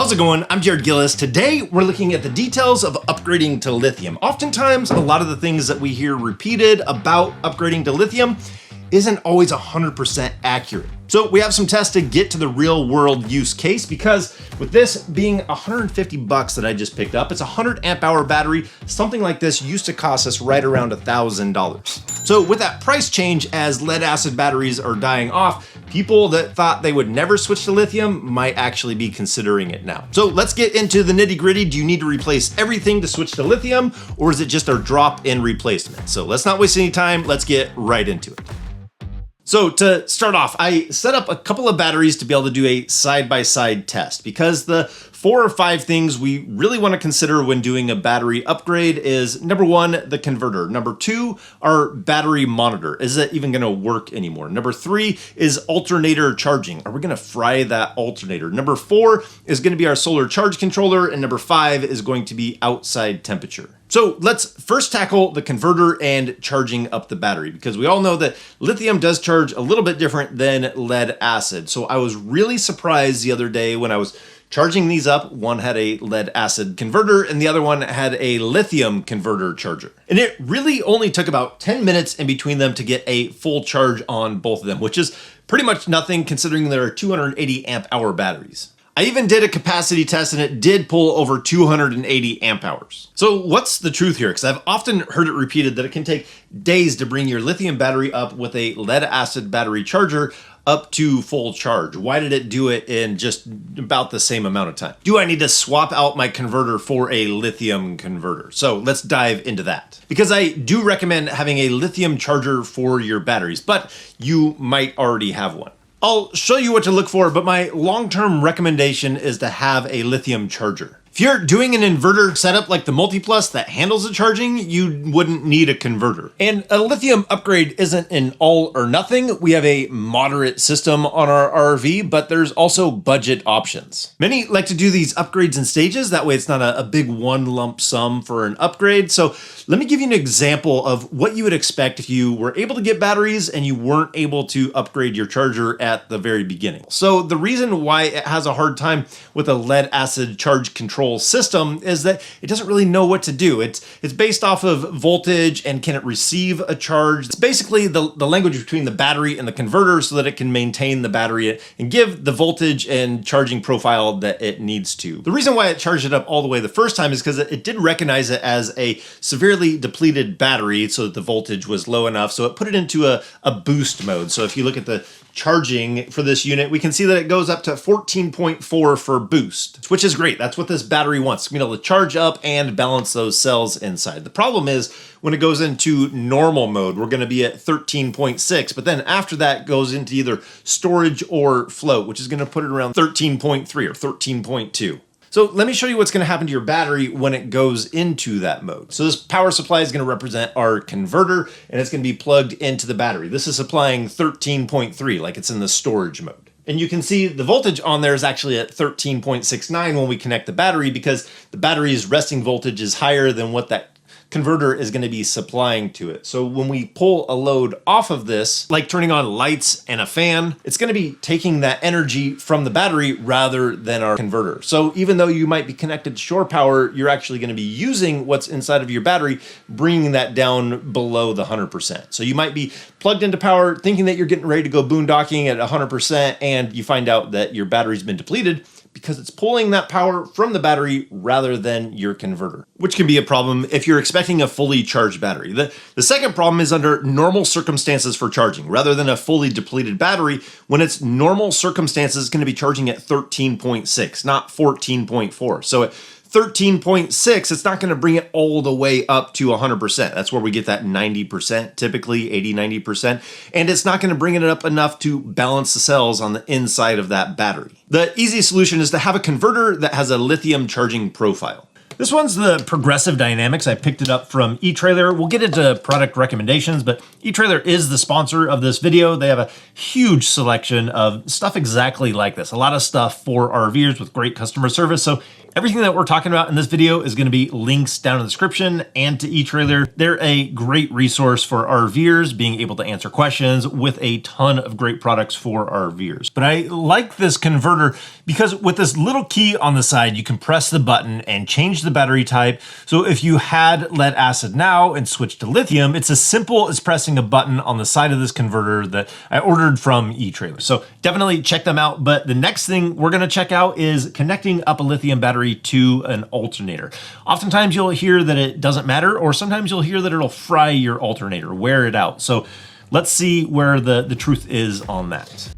How's it going? I'm Jared Gillis. Today, we're looking at the details of upgrading to lithium. Oftentimes, a lot of the things that we hear repeated about upgrading to lithium isn't always 100% accurate. So we have some tests to get to the real world use case, because with this being 150 bucks that I just picked up, it's a 100 amp hour battery. Something like this used to cost us right around $1,000. So with that price change, as lead acid batteries are dying off, people that thought they would never switch to lithium might actually be considering it now. So let's get into the nitty gritty. Do you need to replace everything to switch to lithium, or is it just a drop-in replacement? So let's not waste any time. Let's get right into it. So to start off, I set up a couple of batteries to be able to do a side-by-side test, because the 4 or 5 things we really want to consider when doing a battery upgrade is, number 1, the converter. Number 2, our battery monitor. Is it even going to work anymore? Number 3 is alternator charging. Are we going to fry that alternator? Number 4 is going to be our solar charge controller, and number 5 is going to be outside temperature. So let's first tackle the converter and charging up the battery, because we all know that lithium does charge a little bit different than lead acid. So I was really surprised the other day when I was charging these up. One had a lead acid converter and the other one had a lithium converter charger. And it really only took about 10 minutes in between them to get a full charge on both of them, which is pretty much nothing considering there are 280 amp hour batteries. I even did a capacity test and it did pull over 280 amp hours. So what's the truth here? Because I've often heard it repeated that it can take days to bring your lithium battery up with a lead acid battery charger up to full charge. Why did it do it in just about the same amount of time? Do I need to swap out my converter for a lithium converter? So let's dive into that. Because I do recommend having a lithium charger for your batteries, but you might already have one. I'll show you what to look for, but my long-term recommendation is to have a lithium charger. If you're doing an inverter setup like the Multiplus that handles the charging, you wouldn't need a converter. And a lithium upgrade isn't an all or nothing. We have a moderate system on our RV, but there's also budget options. Many like to do these upgrades in stages. That way it's not a big one lump sum for an upgrade. So let me give you an example of what you would expect if you were able to get batteries and you weren't able to upgrade your charger at the very beginning. So the reason why it has a hard time with a lead acid charge control system is that it doesn't really know what to do. It's based off of voltage and can it receive a charge. It's basically the language between the battery and the converter so that it can maintain the battery and give the voltage and charging profile that it needs to. The reason why it charged it up all the way the first time is because it didn't recognize it as a severely depleted battery so that the voltage was low enough, so it put it into a boost mode. So if you look at the charging for this unit, we can see that it goes up to 14.4 for boost, which is great. That's what this battery wants, to be able to charge up and balance those cells inside. The problem is when it goes into normal mode, we're going to be at 13.6, but then after that goes into either storage or float, which is going to put it around 13.3 or 13.2. So let me show you what's going to happen to your battery when it goes into that mode. So this power supply is going to represent our converter, and it's going to be plugged into the battery. This is supplying 13.3, like it's in the storage mode. And you can see the voltage on there is actually at 13.69 when we connect the battery, because the battery's resting voltage is higher than what that converter is going to be supplying to it. So when we pull a load off of this, like turning on lights and a fan, it's going to be taking that energy from the battery rather than our converter. So even though you might be connected to shore power, you're actually going to be using what's inside of your battery, bringing that down below the 100%. So you might be plugged into power thinking that you're getting ready to go boondocking at 100%, and you find out that your battery's been depleted because it's pulling that power from the battery rather than your converter, which can be a problem if you're expecting a fully charged battery. The second problem is under normal circumstances for charging. Rather than a fully depleted battery, when it's normal circumstances, it's going to be charging at 13.6, not 14.4. So at 13.6, it's not going to bring it all the way up to 100%. That's where we get that 90%, typically 80, 90%. And it's not going to bring it up enough to balance the cells on the inside of that battery. The easy solution is to have a converter that has a lithium charging profile. This one's the Progressive Dynamics. I picked it up from eTrailer. We'll get into product recommendations, but eTrailer is the sponsor of this video. They have a huge selection of stuff exactly like this. A lot of stuff for RVers with great customer service. So everything that we're talking about in this video is going to be links down in the description and to eTrailer. They're a great resource for RVers being able to answer questions with a ton of great products for RVers. But I like this converter because with this little key on the side, you can press the button and change the battery type. So if you had lead acid now and switched to lithium, it's as simple as pressing a button on the side of this converter that I ordered from eTrailer. So definitely check them out. But the next thing we're going to check out is connecting up a lithium battery to an alternator. Oftentimes you'll hear that it doesn't matter, or sometimes you'll hear that it'll fry your alternator, wear it out. So let's see where the truth is on that.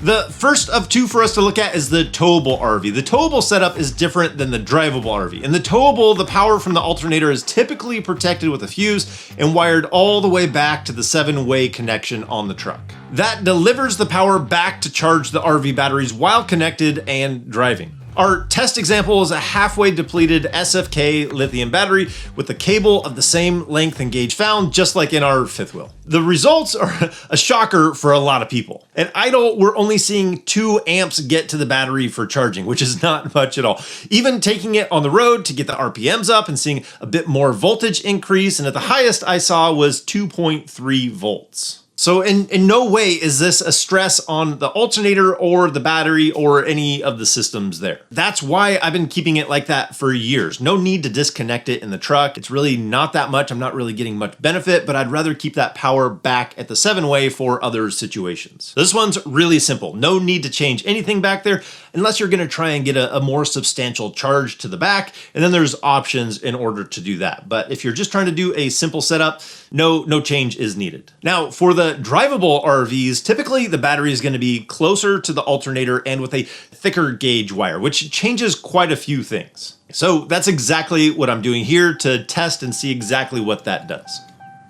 The first of two for us to look at is the towable RV. The towable setup is different than the drivable RV. In the towable, the power from the alternator is typically protected with a fuse and wired all the way back to the 7-way connection on the truck. That delivers the power back to charge the RV batteries while connected and driving. Our test example is a halfway depleted SFK lithium battery with the cable of the same length and gauge found, just like in our fifth wheel. The results are a shocker for a lot of people. At idle, we're only seeing 2 amps get to the battery for charging, which is not much at all. Even taking it on the road to get the RPMs up and seeing a bit more voltage increase, and at the highest I saw was 2.3 volts. So in no way is this a stress on the alternator or the battery or any of the systems there. That's why I've been keeping it like that for years. No need to disconnect it in the truck. It's really not that much. I'm not really getting much benefit, but I'd rather keep that power back at the 7-way for other situations. This one's really simple. No need to change anything back there unless you're gonna try and get a more substantial charge to the back, and then there's options in order to do that. But if you're just trying to do a simple setup, no change is needed. Now, for the drivable RVs, typically the battery is going to be closer to the alternator and with a thicker gauge wire, which changes quite a few things. So that's exactly what I'm doing here to test and see exactly what that does.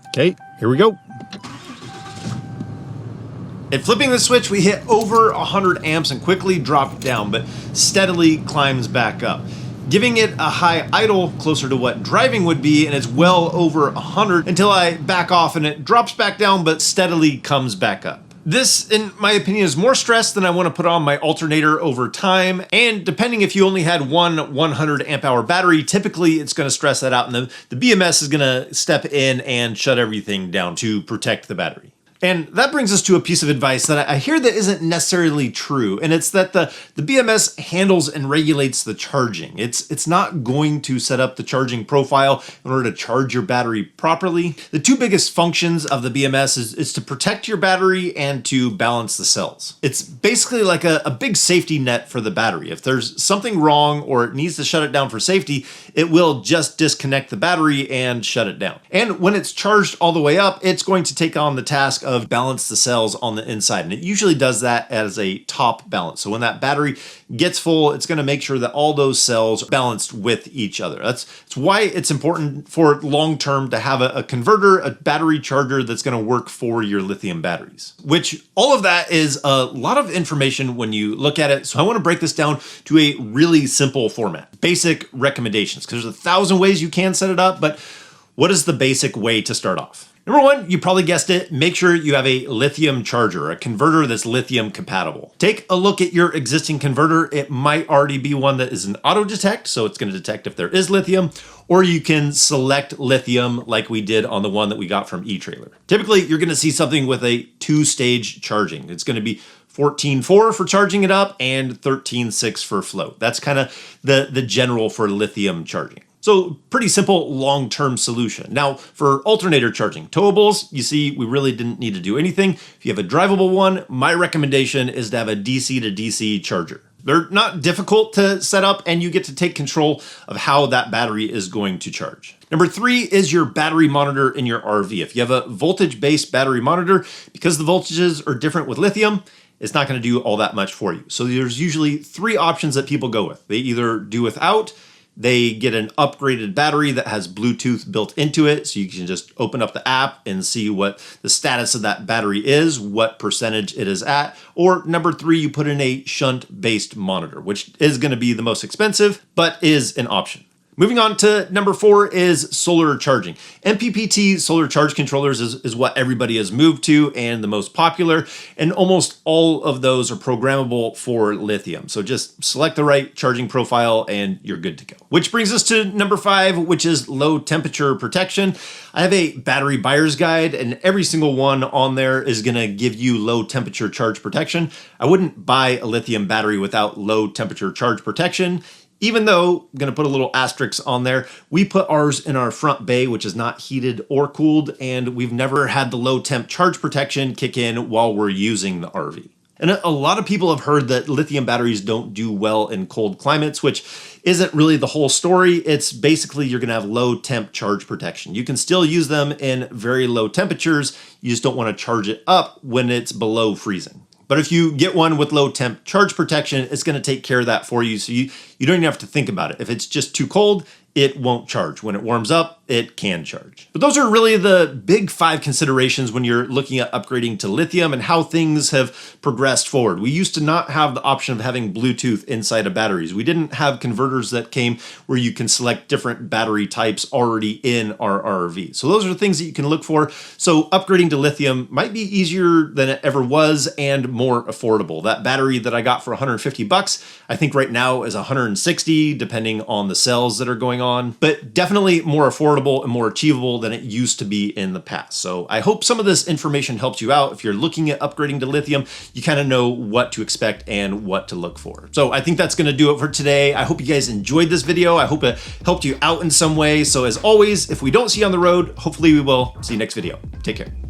Okay, here we go. At flipping the switch, we hit over 100 amps and quickly drop down, but steadily climbs back up, giving it a high idle closer to what driving would be, and it's well over 100 until I back off and it drops back down but steadily comes back up. This, in my opinion, is more stress than I want to put on my alternator over time, and depending if you only had one 100 amp hour battery, typically it's going to stress that out, and the BMS is going to step in and shut everything down to protect the battery. And that brings us to a piece of advice that I hear that isn't necessarily true, and it's that the BMS handles and regulates the charging. It's not going to set up the charging profile in order to charge your battery properly. The two biggest functions of the BMS is to protect your battery and to balance the cells. It's basically like a big safety net for the battery. If there's something wrong or it needs to shut it down for safety, it will just disconnect the battery and shut it down. And when it's charged all the way up, it's going to take on the task of balance the cells on the inside. And it usually does that as a top balance. So when that battery gets full, it's going to make sure that all those cells are balanced with each other. That's why it's important for long-term to have a converter, a battery charger that's going to work for your lithium batteries, which all of that is a lot of information when you look at it. So I want to break this down to a really simple format, basic recommendations, because there's 1,000 ways you can set it up, but what is the basic way to start off? Number one, you probably guessed it, make sure you have a lithium charger, a converter that's lithium compatible. Take a look at your existing converter. It might already be one that is an auto detect, so it's going to detect if there is lithium, or you can select lithium like we did on the one that we got from eTrailer. Typically, you're going to see something with a 2-stage charging. It's going to be 14.4 for charging it up and 13.6 for float. That's kind of the general for lithium charging. So pretty simple long-term solution. Now for alternator charging, towables, you see we really didn't need to do anything. If you have a drivable one, my recommendation is to have a DC to DC charger. They're not difficult to set up, and you get to take control of how that battery is going to charge. Number 3 is your battery monitor in your RV. If you have a voltage-based battery monitor, because the voltages are different with lithium, it's not going to do all that much for you. So there's usually 3 options that people go with. They either do without, they get an upgraded battery that has Bluetooth built into it, so you can just open up the app and see what the status of that battery is, what percentage it is at. Or number 3, you put in a shunt-based monitor, which is going to be the most expensive, but is an option. Moving on to number 4 is solar charging. MPPT solar charge controllers is what everybody has moved to and the most popular, and almost all of those are programmable for lithium. So just select the right charging profile and you're good to go. Which brings us to number 5, which is low temperature protection. I have a battery buyer's guide, and every single one on there is gonna give you low temperature charge protection. I wouldn't buy a lithium battery without low temperature charge protection. Even though, I'm gonna put a little asterisk on there, we put ours in our front bay, which is not heated or cooled, and we've never had the low temp charge protection kick in while we're using the RV. And a lot of people have heard that lithium batteries don't do well in cold climates, which isn't really the whole story. It's basically you're gonna have low temp charge protection. You can still use them in very low temperatures, you just don't wanna charge it up when it's below freezing. But if you get one with low temp charge protection, it's gonna take care of that for you. So you don't even have to think about it. If it's just too cold, it won't charge. When it warms up, it can charge. But those are really the big 5 considerations when you're looking at upgrading to lithium and how things have progressed forward. We used to not have the option of having Bluetooth inside of batteries. We didn't have converters that came where you can select different battery types already in our RV. So those are things that you can look for. So upgrading to lithium might be easier than it ever was and more affordable. That battery that I got for 150 bucks, I think right now is 160, depending on the sales that are going on, but definitely more affordable and more achievable than it used to be in the past. So I hope some of this information helps you out. If you're looking at upgrading to lithium, you kind of know what to expect and what to look for. So I think that's going to do it for today. I hope you guys enjoyed this video. I hope it helped you out in some way. So as always, if we don't see you on the road, hopefully we will. See you next video. Take care.